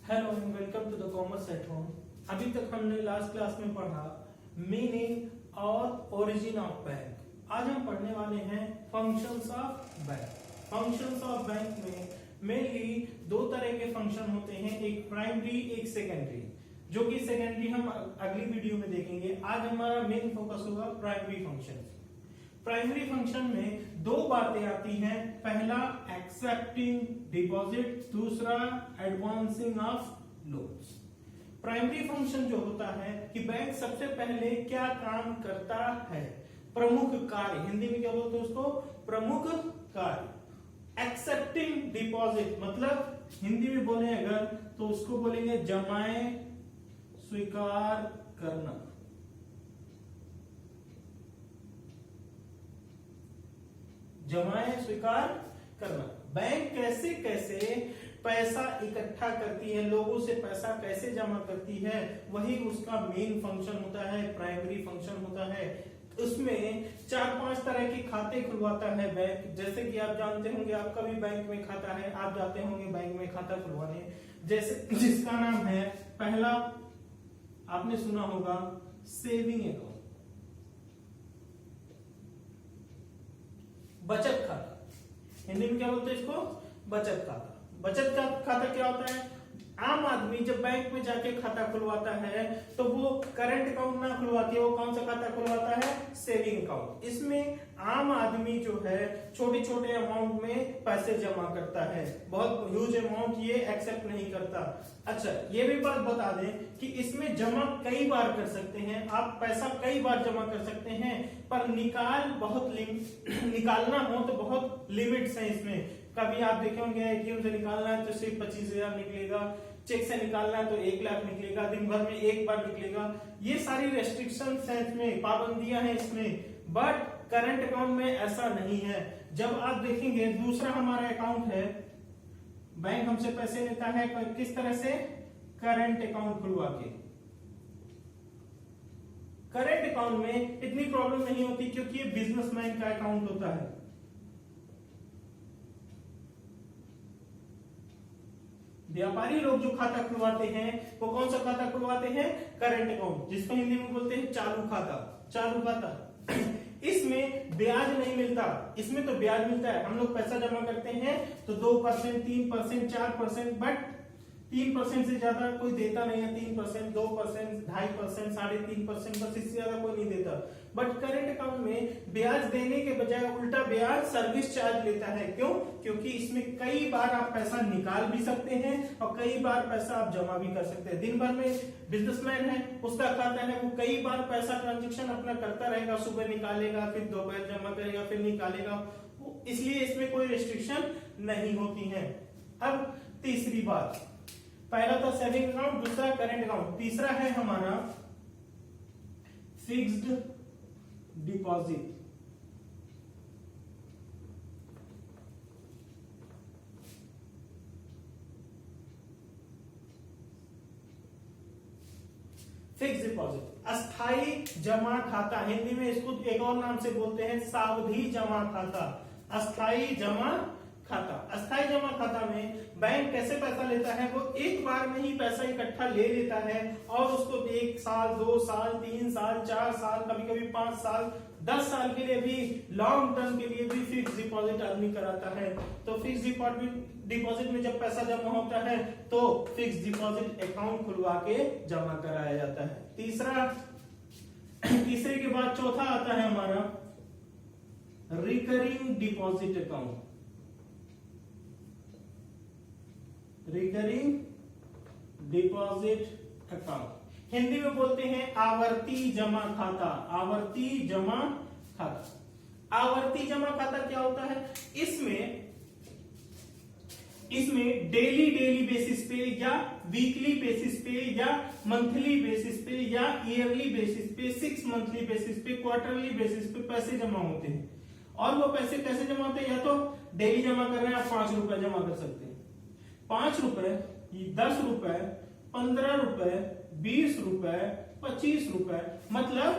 Hello and welcome to the commerce at home. अभी तक हमने लास्ट क्लास में पढ़ा मीनिंग और ओरिजिन ऑफ बैंक। आज हम पढ़ने वाले हैं functions of bank. Functions of bank में मेनली दो तरह के फंक्शन होते हैं, एक प्राइमरी एक सेकेंडरी, जो कि सेकेंडरी हम अगली वीडियो में देखेंगे। आज हमारा मेन फोकस होगा प्राइमरी फंक्शन। प्राइमरी फंक्शन में दो बातें आती हैं, पहला एक्सेप्टिंग डिपॉजिट, दूसरा advancing of loans. Primary function जो होता है कि बैंक सबसे पहले क्या काम करता है, प्रमुख कार्य, हिंदी में क्या बोलते हैं उसको, प्रमुख कार्य। एक्सेप्टिंग डिपॉजिट मतलब हिंदी में बोले अगर तो उसको बोलेंगे जमाए स्वीकार करना। जमाए स्वीकार करना। बैंक कैसे कैसे पैसा इकट्ठा करती है, लोगों से पैसा कैसे जमा करती है, वही उसका मेन फंक्शन होता है, प्राइमरी फंक्शन होता है। उसमें 4-5 तरह के खाते खुलवाता है बैंक। जैसे कि आप जानते होंगे, आपका भी बैंक में खाता है, आप जाते होंगे बैंक में खाता खुलवाने, जैसे जिसका नाम है, पहला आपने सुना होगा सेविंग अकाउंट, बचत खाता। हिंदी में क्या बोलते हैं इसको, बचत खाता। बचत का खाता क्या होता है, आम आदमी जब बैंक में जाके खाता खुलवाता है तो वो करंट अकाउंट ना खुलवा के वो कौन सा खाता खुलवाता है, सेविंग अकाउंट। इसमें आम आदमी जो है छोटे छोटे अमाउंट में पैसे जमा करता है, बहुत ह्यूज अमाउंट ये एक्सेप्ट नहीं करता। अच्छा, ये भी बात बता दें कि इसमें जमा कई बार कर सकते हैं, आप पैसा कई बार जमा कर सकते हैं, पर निकालना हो तो बहुत लिमिट्स है इसमें। कभी आप देखे होंगे एटीएम से निकालना है तो सिर्फ 25,000 निकलेगा, चेक से निकालना है तो 1 लाख निकलेगा, दिन भर में एक बार निकलेगा। ये सारी रेस्ट्रिक्शंस हैं इसमें, पाबंदियां हैं इसमें। बट करंट अकाउंट में ऐसा नहीं है। जब आप देखेंगे दूसरा हमारा अकाउंट है, बैंक हमसे पैसे लेता है किस तरह से, करंट अकाउंट खुलवा के। करंट अकाउंट में इतनी प्रॉब्लम नहीं होती क्योंकि ये बिजनेसमैन का अकाउंट होता है। व्यापारी लोग जो खाता खुलवाते हैं वो कौन सा खाता खुलवाते हैं, करंट अकाउंट, जिसको हिंदी में बोलते हैं चालू खाता। चालू खाता इसमें ब्याज नहीं मिलता, इसमें तो ब्याज मिलता है। हम लोग पैसा जमा करते हैं तो 2%, 3%, 4%, बट 3% से ज्यादा कोई देता नहीं है। 3%, 2%, 2.5%, 3.5%, बस इससे ज्यादा कोई नहीं देता। बट करंट अकाउंट में ब्याज देने के बजाय उल्टा ब्याज सर्विस चार्ज लेता है। क्यों? क्योंकि इसमें कई बार आप पैसा निकाल भी सकते हैं और कई बार पैसा आप जमा भी कर सकते हैं। दिन भर में बिजनेसमैन है, उसका खाता है, वो कई बार पैसा ट्रांजेक्शन अपना करता रहेगा, सुबह निकालेगा, फिर दोपहर जमा करेगा, फिर निकालेगा, इसलिए इसमें कोई रिस्ट्रिक्शन नहीं होती है। अब तीसरी बात, पहला था सेविंग अकाउंट, दूसरा करंट अकाउंट, तीसरा है हमारा फिक्स्ड डिपॉजिट। फिक्स्ड डिपॉजिट, अस्थाई जमा खाता, हिंदी में इसको एक और नाम से बोलते हैं सावधि जमा खाता। अस्थाई जमा खाता। अस्थाई जमा खाता में बैंक कैसे पैसा लेता है, वो एक बार में ही पैसा इकट्ठा ले लेता है और उसको 1 साल, 2 साल, 3 साल, 4 साल, कभी कभी 5 साल, 10 साल के लिए भी, लॉन्ग टर्म के लिए भी फिक्स डिपॉजिट आदमी कराता है। तो फिक्स डिपॉजिट में जब पैसा जमा होता है तो फिक्स डिपॉजिट अकाउंट खुलवा के जमा कराया जाता है। तीसरे के बाद चौथा आता है हमारा recurring deposit account. Recurring deposit account, Hindi में बोलते हैं आवर्ती जमा खाता। आवर्ती जमा खाता। आवर्ती जमा खाता क्या होता है, इसमें डेली बेसिस पे या वीकली बेसिस पे या मंथली बेसिस पे या ईयरली बेसिस पे, 6 मंथली बेसिस पे, क्वार्टरली बेसिस पे पैसे जमा होते हैं। और वो पैसे कैसे जमा होते हैं, या तो डेली जमा कर रहे हैं आप 5 रुपए जमा कर सकते हैं, 5 रुपए, 10 रुपए, 15 रुपए, 20 रुपए, 25 रुपए, मतलब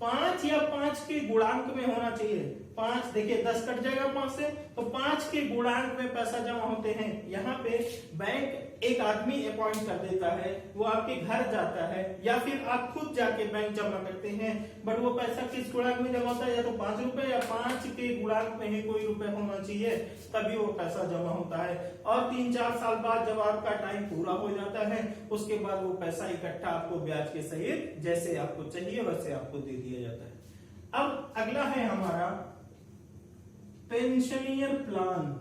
5 या 5 के गुणांक में होना चाहिए। 5, देखिए 10 कट जाएगा 5 से, तो 5 के गुणांक में पैसा जमा होते हैं। यहाँ पे बैंक एक आदमी अपॉइंट कर देता है, वो आपके घर जाता है या फिर आप खुद जाके बैंक जमा करते हैं, बट वो पैसा किस गुणांक में जमा होता है, या तो 5 रुपए या 5 के गुणांक में ही कोई रुपए होना चाहिए, तभी वो पैसा जमा होता है। और 3-4 साल बाद जब आपका टाइम पूरा हो जाता है, उसके बाद वो पैसा इकट्ठा आपको ब्याज के सहित जैसे आपको चाहिए वैसे आपको दे दिया जाता है। अब अगला है हमारा पेंशनियर प्लान।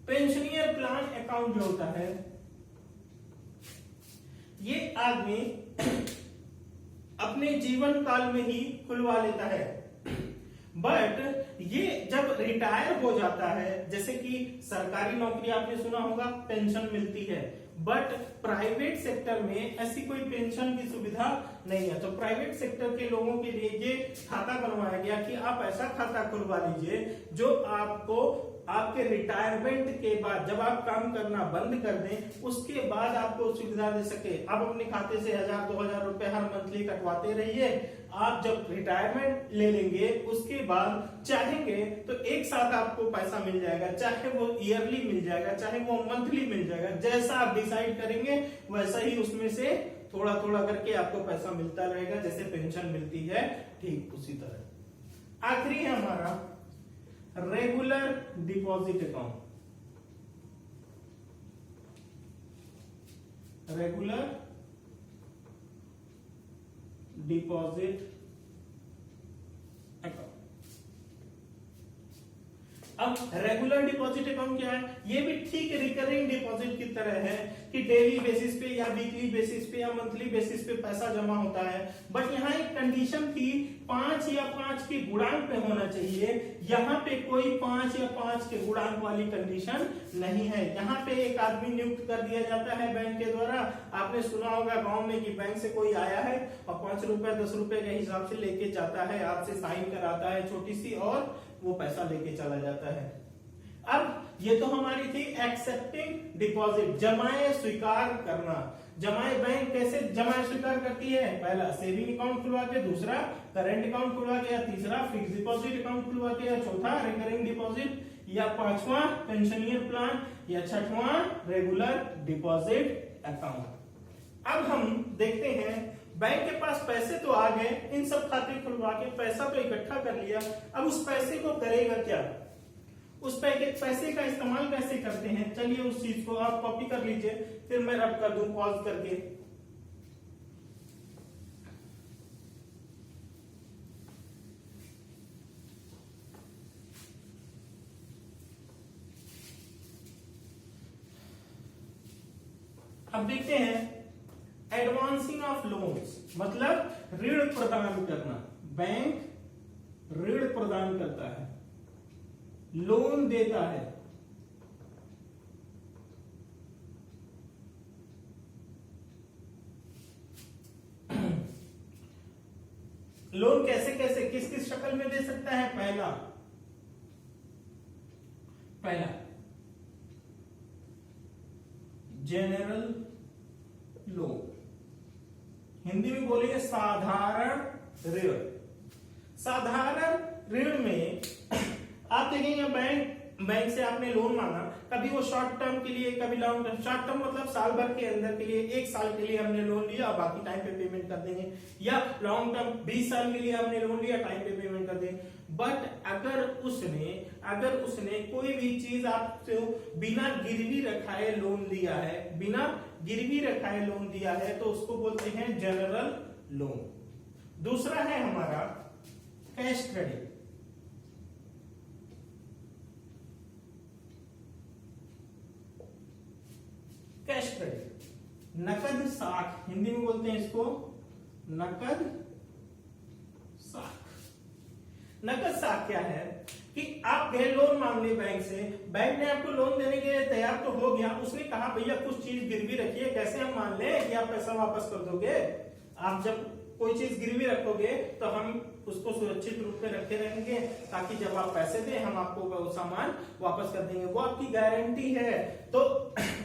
पेंशनियर प्लान अकाउंट जो होता है, ये आदमी अपने जीवन काल में ही खुलवा लेता है, बट ये जब रिटायर हो जाता है, जैसे कि सरकारी नौकरी आपने सुना होगा पेंशन मिलती है, बट प्राइवेट सेक्टर में ऐसी कोई पेंशन की सुविधा नहीं है। तो प्राइवेट सेक्टर के लोगों के लिए ये खाता बनवाया गया कि आप ऐसा खाता खुलवा लीजिए जो आपको आपके रिटायरमेंट के बाद, जब आप काम करना बंद कर दें, उसके बाद आपको सुविधा दे सके। आप अपने खाते से 1000-2000 रुपए हर मंथली कटवाते रहिए, आप जब रिटायरमेंट ले लेंगे उसके बाद चाहेंगे तो एक साथ आपको पैसा मिल जाएगा, चाहे वो ईयरली मिल जाएगा, चाहे वो मंथली मिल जाएगा, जैसा आप डिसाइड करेंगे वैसा ही उसमें से थोड़ा थोड़ा करके आपको पैसा मिलता रहेगा, जैसे पेंशन मिलती है ठीक उसी तरह। आखिरी है हमारा regular deposit account. Regular deposit account. अब रेगुलर डिपॉजिट अकाउंट क्या है? ये भी ठीक रिकरिंग डिपॉजिट की तरह है कि डेली बेसिस पे या वीकली बेसिस पे या मंथली बेसिस पे पैसा जमा होता है, बट यहाँ एक कंडीशन थी 5 या 5 के गुणांक पे होना चाहिए। यहाँ पे कोई 5 या 5 के गुणांक वाली कंडीशन नहीं है। यहाँ पे एक आदमी नियुक्त कर दिया जाता है बैंक के द्वारा। आपने सुना होगा गांव में कि बैंक से कोई आया है और 5 रुपए 10 रुपए के हिसाब से लेके जाता है, आपसे साइन कराता है छोटी सी, और वो पैसा लेके चला जाता है। अब ये तो हमारी थी एक्सेप्टिंग डिपॉजिट, जमाए स्वीकार करना। जमाए बैंक कैसे जमाए स्वीकार करती है? पहला सेविंग अकाउंट खुलवा के, दूसरा करंट अकाउंट खुलवा के, या तीसरा फिक्स डिपॉजिट अकाउंट खुलवा के, या चौथा रिकरिंग डिपॉजिट, या पांचवा पेंशनियर प्लान, या छठवां रेगुलर डिपॉजिट अकाउंट। अब हम देखते हैं बैंक के पास पैसे तो आ गए, इन सब खाते खुलवा के पैसा तो इकट्ठा कर लिया, अब उस पैसे को करेगा क्या? उस पैसे का इस्तेमाल कैसे करते हैं? चलिए उस चीज को आप कॉपी कर लीजिए, फिर मैं रब कर दूं पॉज करके। अब देखते हैं एडवांसिंग ऑफ लोन्स, मतलब ऋण प्रदान करना। बैंक ऋण प्रदान करता है, लोन देता है। लोन कैसे कैसे किस किस शक्ल में दे सकता है? पहला जनरल लोन, हिंदी में बोलेंगे साधारण ऋण। साधारण ऋण में आप देखेंगे बैंक से आपने लोन मांगा, कभी वो शॉर्ट टर्म के लिए, कभी लॉन्ग टर्म। शॉर्ट टर्म मतलब साल भर के अंदर के लिए, 1 साल के लिए हमने लोन लिया, बाकी टाइम पे पेमेंट कर देंगे, या लॉन्ग टर्म 20 साल के लिए हमने लोन लिया, टाइम पे पेमेंट कर देंगे। बट अगर उसने कोई भी चीज आपसे बिना गिरवी रखाए लोन दिया है, बिना गिरवी रखाए लोन दिया है, तो उसको बोलते हैं जनरल लोन। दूसरा है हमारा कैश क्रेडिट। कैश क्रेडिट, नकद साख, हिंदी में बोलते हैं इसको नकद साख। नकद साख क्या है कि आप गए लोन मांगने बैंक से, बैंक ने आपको लोन देने के लिए तैयार तो हो गया, उसने कहा भैया कुछ चीज गिरवी रखिए, कैसे हम मान लें कि आप पैसा वापस कर दोगे? आप जब कोई चीज गिरवी रखोगे तो हम उसको सुरक्षित रूप में रखे रहेंगे, ताकि जब आप पैसे दें हम आपको वो सामान वापस कर देंगे, वो आपकी गारंटी है। तो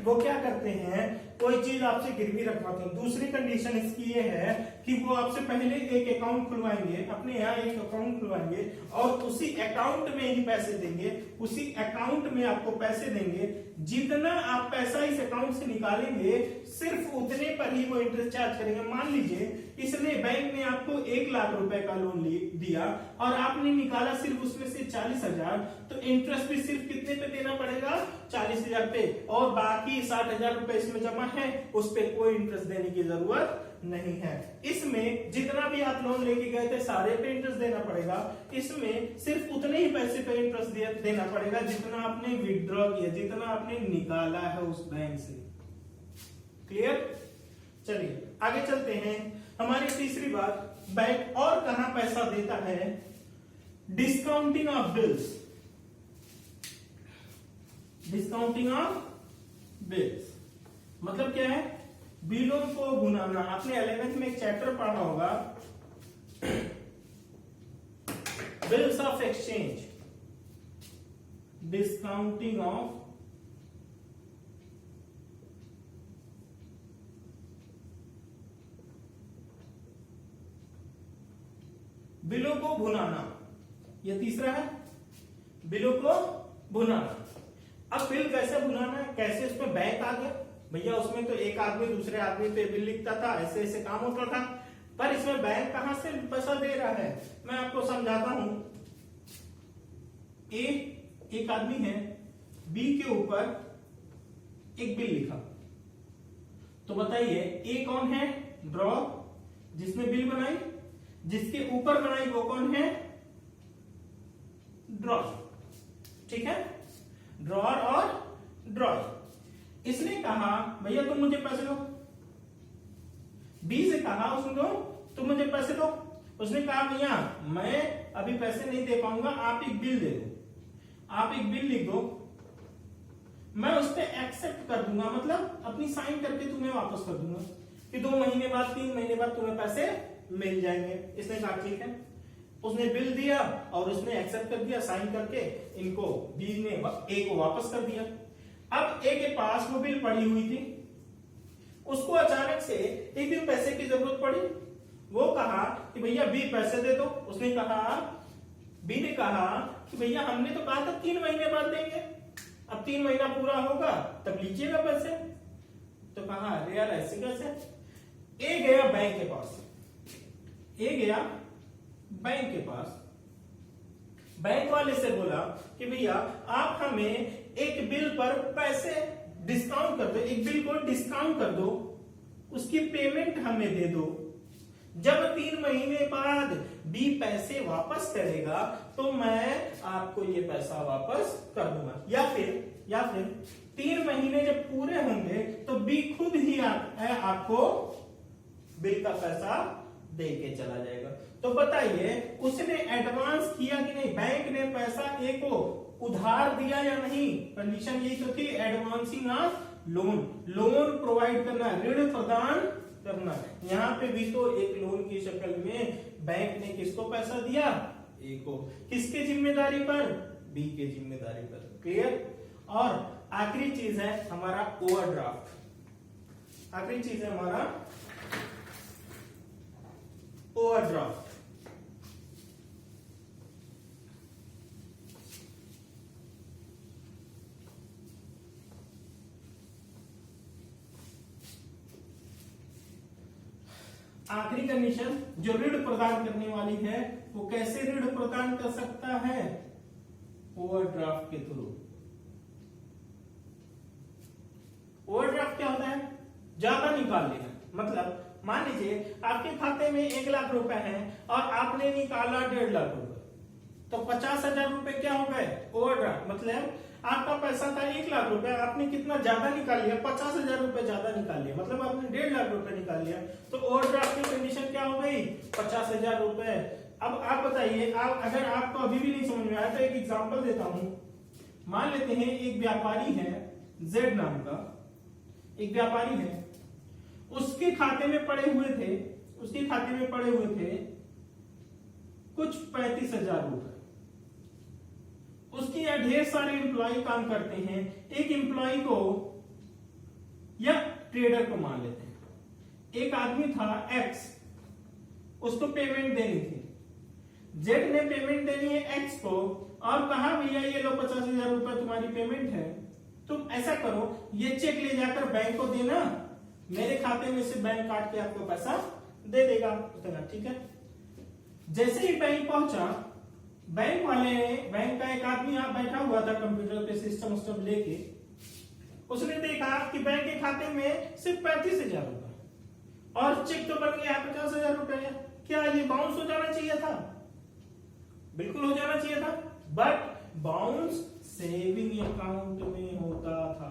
वो क्या करते हैं, कोई चीज आपसे गिरवी रखवाते हैं। दूसरी कंडीशन इसकी ये है कि वो आपसे पहले एक अकाउंट खुलवाएंगे, अपने यहाँ एक अकाउंट खुलवाएंगे और उसी अकाउंट में ही पैसे देंगे, उसी अकाउंट में आपको पैसे देंगे। जितना आप पैसा इस अकाउंट से निकालेंगे सिर्फ उतने पर ही वो इंटरेस्ट चार्ज करेंगे। मान लीजिए इसने बैंक ने आपको 1 लाख रुपए का लोन दिया और आपने निकाला सिर्फ उसमें से 40,000, तो इंटरेस्ट भी सिर्फ कितने पे देना पड़ेगा, 40,000 पे, और बाकी 60,000 रुपए इसमें जमा है, उस पे कोई इंटरेस्ट देने की जरूरत नहीं है। इसमें जितना भी आप लोन लेके गए थे सारे पे इंटरेस्ट देना पड़ेगा, इसमें सिर्फ उतने ही पैसे पे इंटरेस्ट देना पड़ेगा जितना आपने विड्रॉ किया, जितना आपने निकाला है उस बैंक से। क्लियर? चलिए आगे चलते हैं। हमारी तीसरी बात, बैंक और कहां पैसा देता है, discounting of bills. Discounting of bills मतलब क्या है, बिलों को भुनाना। आपने 11th में एक चैप्टर पढ़ा होगा, bills of exchange, discounting of बिलों को भुनाना। यह तीसरा है, बिलों को भुनाना। अब बिल कैसे भुनाना है, कैसे उसमें बैंक आ गया भैया, उसमें तो एक आदमी दूसरे आदमी पे बिल लिखता था, ऐसे ऐसे काम होता था, पर इसमें बैंक कहां से पैसा दे रहा है, मैं आपको समझाता हूं। एक आदमी है, बी के ऊपर एक बिल लिखा, तो बताइए ए कौन है, ड्रॉ, जिसने बिल बनाई, जिसके ऊपर बनाई वो कौन है, ड्रॉ। ठीक है, ड्रॉर और ड्रॉर। इसने कहा भैया तुम मुझे पैसे दो, बी से कहा उसने तुम मुझे पैसे दो, उसने कहा भैया मैं अभी पैसे नहीं दे पाऊंगा, आप एक बिल दे दो, आप एक बिल लिख दो, मैं उस पर एक्सेप्ट कर दूंगा, मतलब अपनी साइन करके तुम्हें वापस कर दूंगा कि 2 महीने बाद 3 महीने बाद तुम्हें पैसे मिल जाएंगे। इसने कहा ठीक है, उसने बिल दिया और उसने एक्सेप्ट कर दिया साइन करके, इनको बी ने ए को वापस कर दिया। अब ए के पास वो बिल पड़ी हुई थी, उसको अचानक से एक दिन पैसे की जरूरत पड़ी, वो कहा कि भैया बी पैसे दे दो। उसने कहा, बी ने कहा कि भैया हमने तो कहा था 3 महीने बाद देंगे, अब 3 महीना पूरा होगा तब लीजिएगा पैसे। तो कहा अरे यार ऐसे कैसे। ए गया बैंक के पास, ए गया बैंक के पास, बैंक वाले से बोला कि भैया आप हमें एक बिल पर पैसे डिस्काउंट कर दो, एक बिल को डिस्काउंट कर दो, उसकी पेमेंट हमें दे दो, जब 3 महीने बाद बी पैसे वापस करेगा तो मैं आपको ये पैसा वापस कर दूंगा, या फिर 3 महीने जब पूरे होंगे तो बी खुद ही आपको बिल का पैसा दे के चला जाएगा। तो बताइए उसने एडवांस किया कि नहीं, बैंक ने पैसा ए को उधार दिया या नहीं, कंडीशन यही तो थी, advancing of loan, loan provide करना, ऋण प्रदान करना। यहाँ पे भी तो एक लोन की शक्ल में बैंक ने किसको पैसा दिया, ए को, किसके जिम्मेदारी पर, बी के जिम्मेदारी पर। क्लियर? और आखिरी चीज है हमारा ओवरड्राफ्ट, आखिरी चीज है हमारा ओवरड्राफ्ट। आखिरी कंडीशन जो ऋण प्रदान करने वाली है वो कैसे ऋण प्रदान कर सकता है, ओवरड्राफ्ट के थ्रू। ओवरड्राफ्ट क्या होता है, ज्यादा निकाल लेना, मतलब मान लीजिए आपके खाते में 1 लाख रुपए है और आपने निकाला 1.5 लाख रुपए, तो 50,000 रुपए क्या हो गए, ओवरड्राफ्ट। मतलब आपका पैसा था 1 लाख रुपए, आपने कितना ज्यादा निकाल लिया, 50,000 रुपए ज्यादा निकाल लिया, मतलब आपने 1.5 लाख रुपए निकाल लिया, तो ओवरड्राफ्ट की कंडीशन क्या हो गई, 50,000 रुपए। अब आप बताइए, आप अगर आपको अभी भी नहीं समझ में आया तो एक एग्जांपल देता हूं। मान लेते हैं एक व्यापारी है, जेड नाम का एक व्यापारी है, उसके खाते में पड़े हुए थे, उसके खाते में पड़े हुए थे कुछ 35,000 रुपए। उसके यहाँ ढेर सारे एम्प्लॉय काम करते हैं, एक एम्प्लॉय को या ट्रेडर को मान लेते हैं। एक आदमी था एक्स, उसको पेमेंट देनी थी, जेड ने पेमेंट देनी है एक्स को और कहा भैया ये लो 50,000 रुपए तुम्हारी पेमेंट है, तुम ऐसा करो ये चेक ले जाकर बैंक को देना, मेरे खाते में से बैंक काट के आपको पैसा दे देगा। ठीक है। जैसे ही बैंक पहुंचा, बैंक वाले ने, बैंक का एक आदमी यहाँ बैठा हुआ था कंप्यूटर पे सिस्टम उस्टम लेके, उसने देखा कि बैंक के खाते में सिर्फ 35,000 रुपए और चेक तो बन गया 50,000 रुपए। क्या ये बाउंस हो जाना चाहिए था? बिल्कुल हो जाना चाहिए था, बट बाउंस सेविंग अकाउंट में होता था।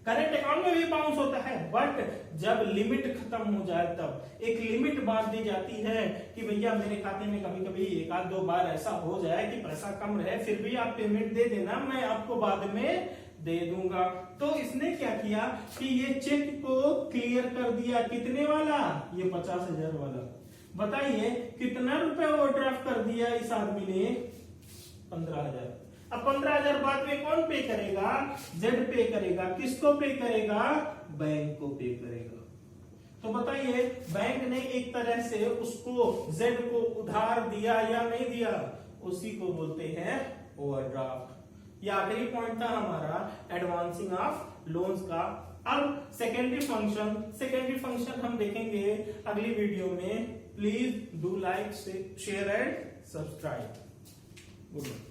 करंट अकाउंट में भी बाउंस होता है, बट जब लिमिट खत्म हो जाए तब एक लिमिट बांध दी जाती है कि भैया मेरे खाते में कभी कभी एक आध दो बार ऐसा हो जाए कि पैसा कम रहे, फिर भी आप पेमेंट दे देना, मैं आपको बाद में दे दूंगा। तो इसने क्या किया कि ये चेक को क्लियर कर दिया। कितने वाला? ये 50,000 वाला। बताइए कितना रुपए ओवरड्राफ्ट कर दिया इस आदमी ने? 15,000। अब 15,000 बाद में कौन पे करेगा? जेड पे करेगा। किसको पे करेगा? बैंक को पे करेगा। तो बताइए बैंक ने एक तरह से उसको जेड को उधार दिया या नहीं दिया? उसी को बोलते हैं ओवरड्राफ्ट। ये आखिरी पॉइंट था हमारा एडवांसिंग ऑफ लोन्स का। अब सेकेंडरी फंक्शन हम देखेंगे अगली वीडियो में। Please do like, share and subscribe. Good bye.